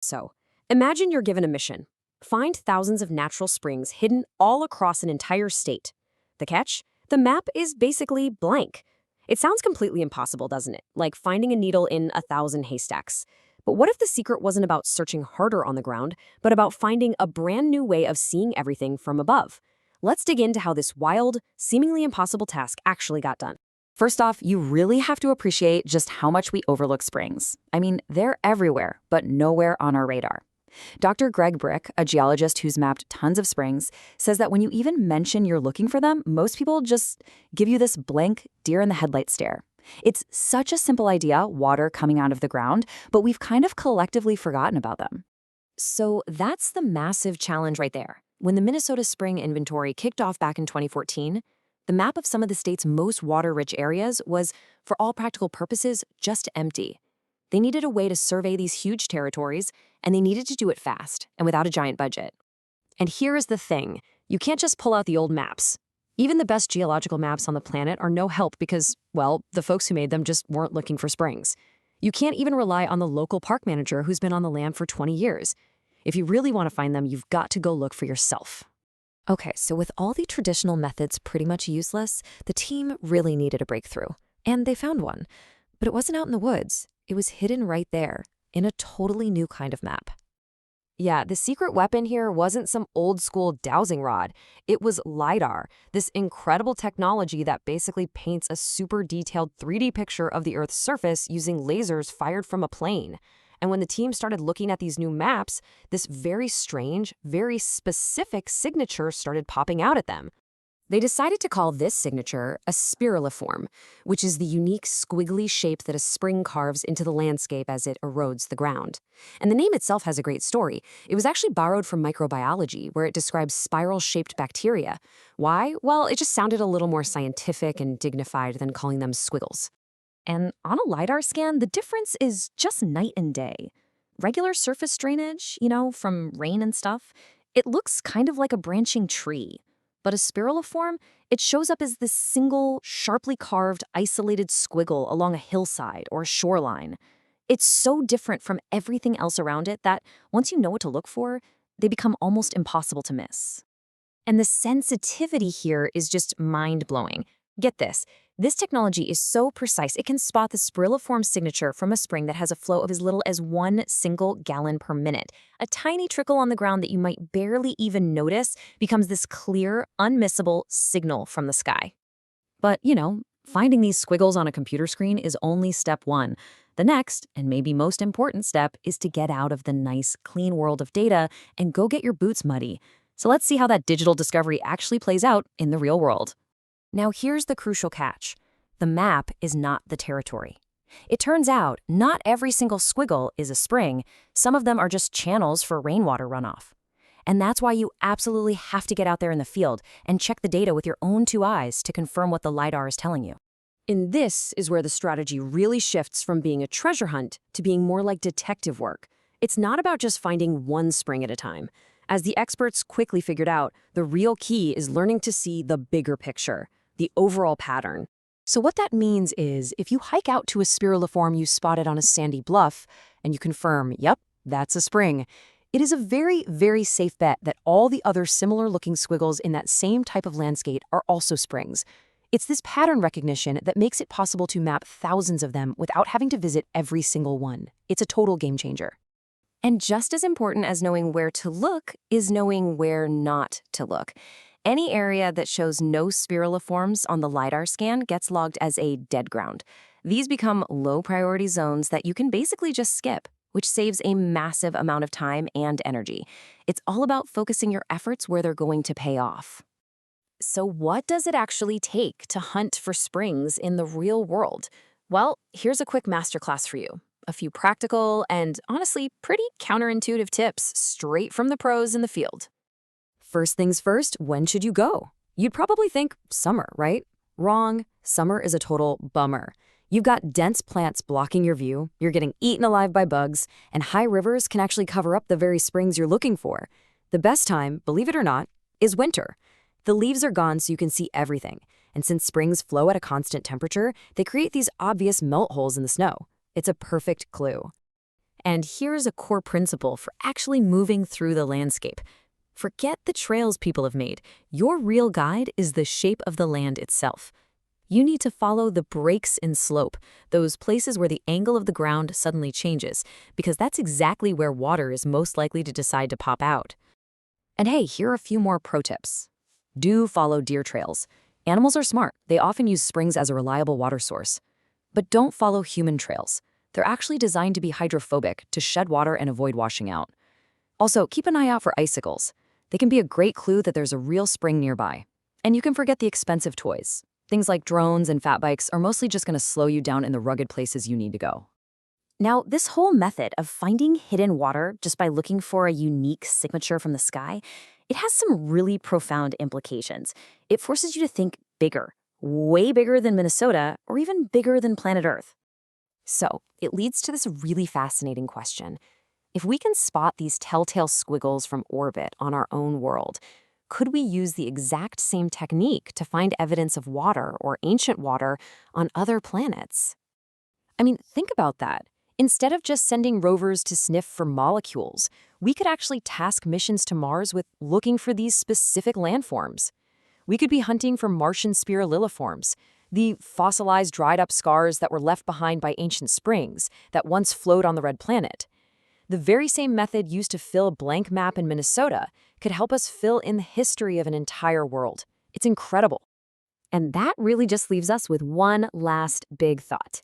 So, imagine you're given a mission. Find thousands of natural springs hidden all across an entire state. The catch? The map is basically blank. It sounds completely impossible, doesn't it? Like finding a needle in 1,000 haystacks. But what if the secret wasn't about searching harder on the ground, but about finding a brand new way of seeing everything from above? Let's dig into how this wild, seemingly impossible task actually got done. First off, you really have to appreciate just how much we overlook springs. I mean, they're everywhere, but nowhere on our radar. Dr. Greg Brick, a geologist who's mapped tons of springs, says that when you even mention you're looking for them, most people just give you this blank deer-in-the-headlight stare. It's such a simple idea, water coming out of the ground, but we've kind of collectively forgotten about them. So that's the massive challenge right there. When the Minnesota Spring Inventory kicked off back in 2014, the map of some of the state's most water-rich areas was, for all practical purposes, just empty. They needed a way to survey these huge territories, and they needed to do it fast and without a giant budget. And here is the thing. You can't just pull out the old maps. Even the best geological maps on the planet are no help because, well, the folks who made them just weren't looking for springs. You can't even rely on the local park manager who's been on the land for 20 years. If you really want to find them, you've got to go look for yourself. Okay, so with all the traditional methods pretty much useless, the team really needed a breakthrough. And they found one. But it wasn't out in the woods. It was hidden right there, in a totally new kind of map. Yeah, the secret weapon here wasn't some old-school dowsing rod. It was lidar, this incredible technology that basically paints a super detailed 3D picture of the Earth's surface using lasers fired from a plane. And when the team started looking at these new maps, this very strange, very specific signature started popping out at them. They decided to call this signature a spiraliform, which is the unique squiggly shape that a spring carves into the landscape as it erodes the ground. And the name itself has a great story. It was actually borrowed from microbiology, where it describes spiral-shaped bacteria. Why? Well, it just sounded a little more scientific and dignified than calling them squiggles. And on a lidar scan, the difference is just night and day. Regular surface drainage, from rain and stuff, it looks kind of like a branching tree. But a spiraliform, it shows up as this single, sharply carved, isolated squiggle along a hillside or a shoreline. It's so different from everything else around it that once you know what to look for, they become almost impossible to miss. And the sensitivity here is just mind-blowing. Get this. This technology is so precise, it can spot the spiraliform signature from a spring that has a flow of as little as 1 single gallon per minute. A tiny trickle on the ground that you might barely even notice becomes this clear, unmissable signal from the sky. But, finding these squiggles on a computer screen is only step one. The next, and maybe most important step, is to get out of the nice, clean world of data and go get your boots muddy. So let's see how that digital discovery actually plays out in the real world. Now here's the crucial catch. The map is not the territory. It turns out not every single squiggle is a spring. Some of them are just channels for rainwater runoff. And that's why you absolutely have to get out there in the field and check the data with your own 2 eyes to confirm what the lidar is telling you. And this is where the strategy really shifts from being a treasure hunt to being more like detective work. It's not about just finding one spring at a time. As the experts quickly figured out, the real key is learning to see the bigger picture, the overall pattern. So what that means is if you hike out to a spiraliform you spotted on a sandy bluff and you confirm, yep, that's a spring, it is a very, very safe bet that all the other similar-looking squiggles in that same type of landscape are also springs. It's this pattern recognition that makes it possible to map thousands of them without having to visit every single one. It's a total game changer. And just as important as knowing where to look is knowing where not to look. Any area that shows no spiraliforms on the lidar scan gets logged as a dead ground. These become low-priority zones that you can basically just skip, which saves a massive amount of time and energy. It's all about focusing your efforts where they're going to pay off. So what does it actually take to hunt for springs in the real world? Well, here's a quick masterclass for you. A few practical and, honestly, pretty counterintuitive tips straight from the pros in the field. First things first, when should you go? You'd probably think summer, right? Wrong. Summer is a total bummer. You've got dense plants blocking your view, you're getting eaten alive by bugs, and high rivers can actually cover up the very springs you're looking for. The best time, believe it or not, is winter. The leaves are gone so you can see everything. And since springs flow at a constant temperature, they create these obvious melt holes in the snow. It's a perfect clue. And here's a core principle for actually moving through the landscape. Forget the trails people have made. Your real guide is the shape of the land itself. You need to follow the breaks in slope, those places where the angle of the ground suddenly changes, because that's exactly where water is most likely to decide to pop out. And hey, here are a few more pro tips. Do follow deer trails. Animals are smart. They often use springs as a reliable water source. But don't follow human trails. They're actually designed to be hydrophobic, to shed water and avoid washing out. Also, keep an eye out for icicles. They can be a great clue that there's a real spring nearby. And you can forget the expensive toys. Things like drones and fat bikes are mostly just going to slow you down in the rugged places you need to go. Now, this whole method of finding hidden water just by looking for a unique signature from the sky, it has some really profound implications. It forces you to think bigger, way bigger than Minnesota, or even bigger than planet Earth. So, it leads to this really fascinating question. If we can spot these telltale squiggles from orbit on our own world, could we use the exact same technique to find evidence of water or ancient water on other planets? I mean, think about that. Instead of just sending rovers to sniff for molecules, we could actually task missions to Mars with looking for these specific landforms. We could be hunting for Martian spirulilliforms, the fossilized dried-up scars that were left behind by ancient springs that once flowed on the red planet. The very same method used to fill a blank map in Minnesota could help us fill in the history of an entire world. It's incredible. And that really just leaves us with one last big thought.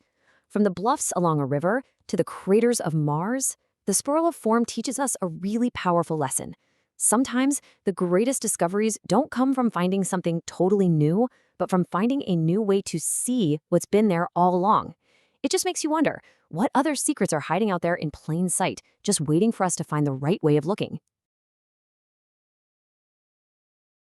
From the bluffs along a river to the craters of Mars, the spiraliform teaches us a really powerful lesson. Sometimes the greatest discoveries don't come from finding something totally new, but from finding a new way to see what's been there all along. It just makes you wonder, what other secrets are hiding out there in plain sight, just waiting for us to find the right way of looking?